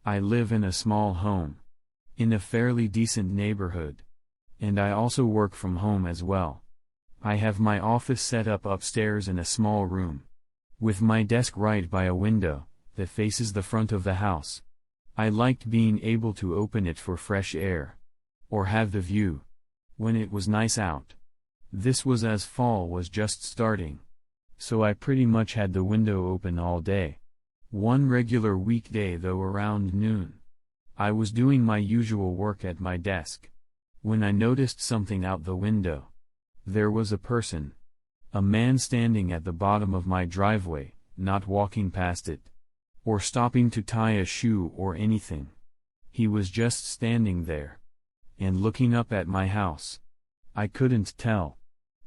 I live in a small home, in a fairly decent neighborhood, and I also work from home as well. I have my office set up upstairs in a small room, with my desk right by a window that faces the front of the house. I liked being able to open it for fresh air, or have the view, when it was nice out. This was as fall was just starting, so I pretty much had the window open all day. One regular weekday though around noon, I was doing my usual work at my desk, when I noticed something out the window. There was a person, a man standing at the bottom of my driveway, not walking past it, or stopping to tie a shoe or anything. He was just standing there, and looking up at my house. I couldn't tell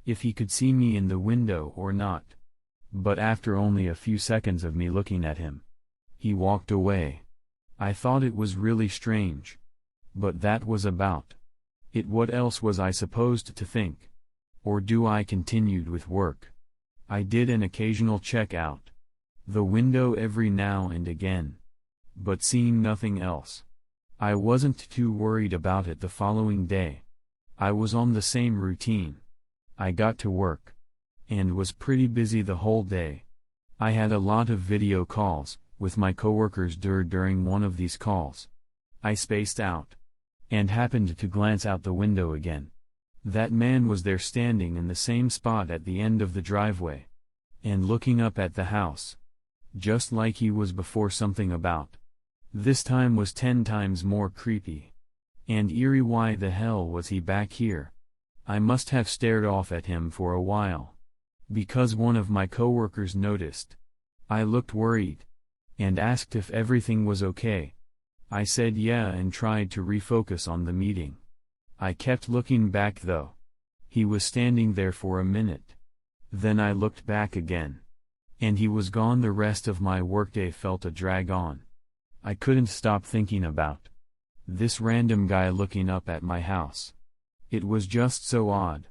if he could see me in the window or not, but after only a few seconds of me looking at him, he walked away. I thought it was really strange, but that was about it. What else was I supposed to think? Or do I continued with work? I did an occasional check out the window every now and again, but seeing nothing else, I wasn't too worried about it. The following day, I was on the same routine. I got to work, and was pretty busy the whole day. I had a lot of video calls with my coworkers. During one of these calls, I spaced out, and happened to glance out the window again. That man was there standing in the same spot at the end of the driveway, and looking up at the house, just like he was before. Something about this time was 10 times more creepy and eerie. Why the hell was he back here? I must have stared off at him for a while, because one of my coworkers noticed. I looked worried, and asked if everything was okay. I said yeah and tried to refocus on the meeting. I kept looking back though. He was standing there for a minute. Then I looked back again, and he was gone. The rest of my workday felt a drag on. I couldn't stop thinking about this random guy looking up at my house. It was just so odd.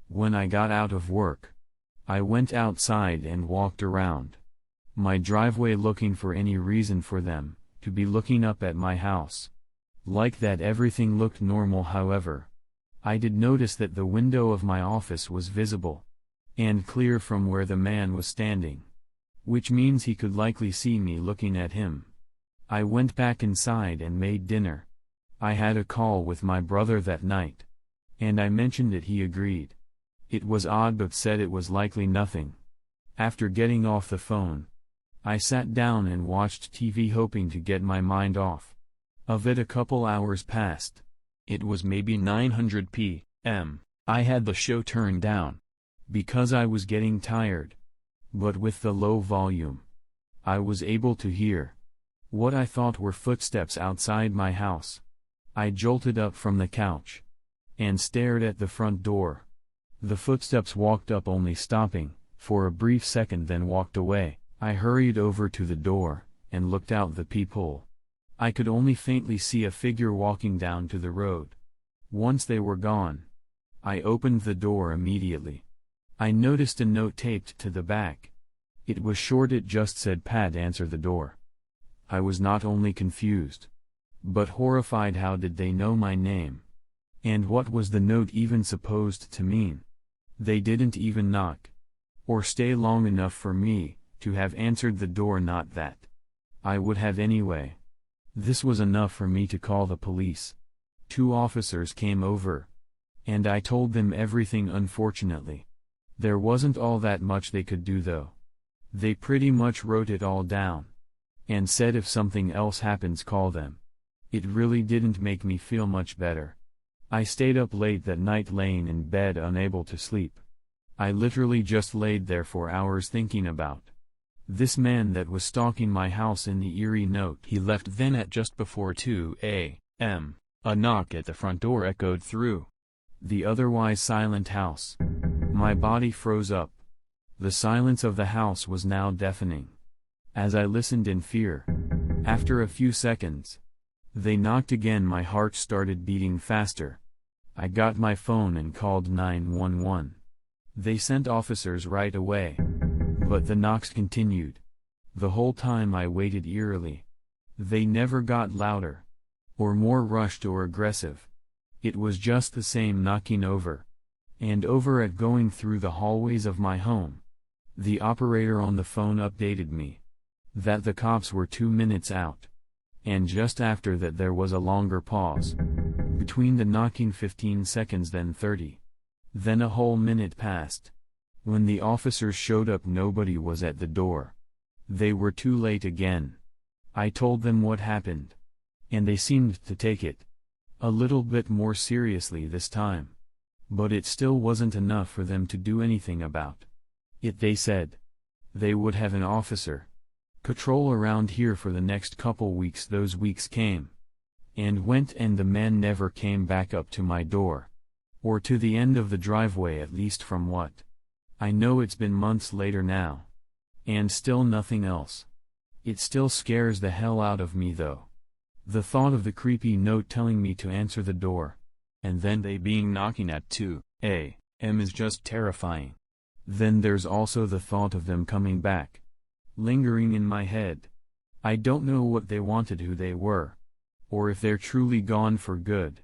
When I got out of work, I went outside and walked around my driveway looking for any reason for them to be looking up at my house. Like that everything looked normal. However, I did notice that the window of my office was visible and clear from where the man was standing, which means he could likely see me looking at him. I went back inside and made dinner. I had a call with my brother that night, and I mentioned it. He agreed. It was odd but said it was likely nothing. After getting off the phone, I sat down and watched TV hoping to get my mind off of it. A couple hours passed. It was maybe 900 p.m. I had the show turned down, because I was getting tired. But with the low volume, I was able to hear what I thought were footsteps outside my house. I jolted up from the couch, and stared at the front door. The footsteps walked up, only stopping for a brief second, then walked away. I hurried over to the door, and looked out the peephole. I could only faintly see a figure walking down to the road. Once they were gone, I opened the door immediately. I noticed a note taped to the back. It was short. It just said, "Pat, answer the door." I was not only confused, but horrified. How did they know my name? And what was the note even supposed to mean? They didn't even knock, or stay long enough for me to have answered the door. Not that I would have anyway. This was enough for me to call the police. 2 officers came over, and I told them everything. Unfortunately, there wasn't all that much they could do though. They pretty much wrote it all down, and said if something else happens, call them. It really didn't make me feel much better. I stayed up late that night, laying in bed unable to sleep. I literally just laid there for hours thinking about this man that was stalking my house in the eerie note he left. Then at just before 2 a.m., a knock at the front door echoed through the otherwise silent house. My body froze up. The silence of the house was now deafening, as I listened in fear. After a few seconds, they knocked again. My heart started beating faster. I got my phone and called 911. They sent officers right away, but the knocks continued. The whole time I waited eerily. They never got louder, or more rushed or aggressive. It was just the same knocking over and over at going through the hallways of my home. The operator on the phone updated me that the cops were 2 minutes out, and just after that there was a longer pause between the knocking, 15 seconds, then 30. Then a whole minute passed. When the officers showed up, nobody was at the door. They were too late again. I told them what happened, and they seemed to take it a little bit more seriously this time. But it still wasn't enough for them to do anything about it. They said they would have an officer patrol around here for the next couple weeks. Those weeks came and went, and the man never came back up to my door, or to the end of the driveway, at least from what I know. It's been months later now, and still nothing else. It still scares the hell out of me though. The thought of the creepy note telling me to answer the door, and then they being knocking at 2 a.m. is just terrifying. Then there's also the thought of them coming back, lingering in my head. I don't know what they wanted, who they were, or if they're truly gone for good.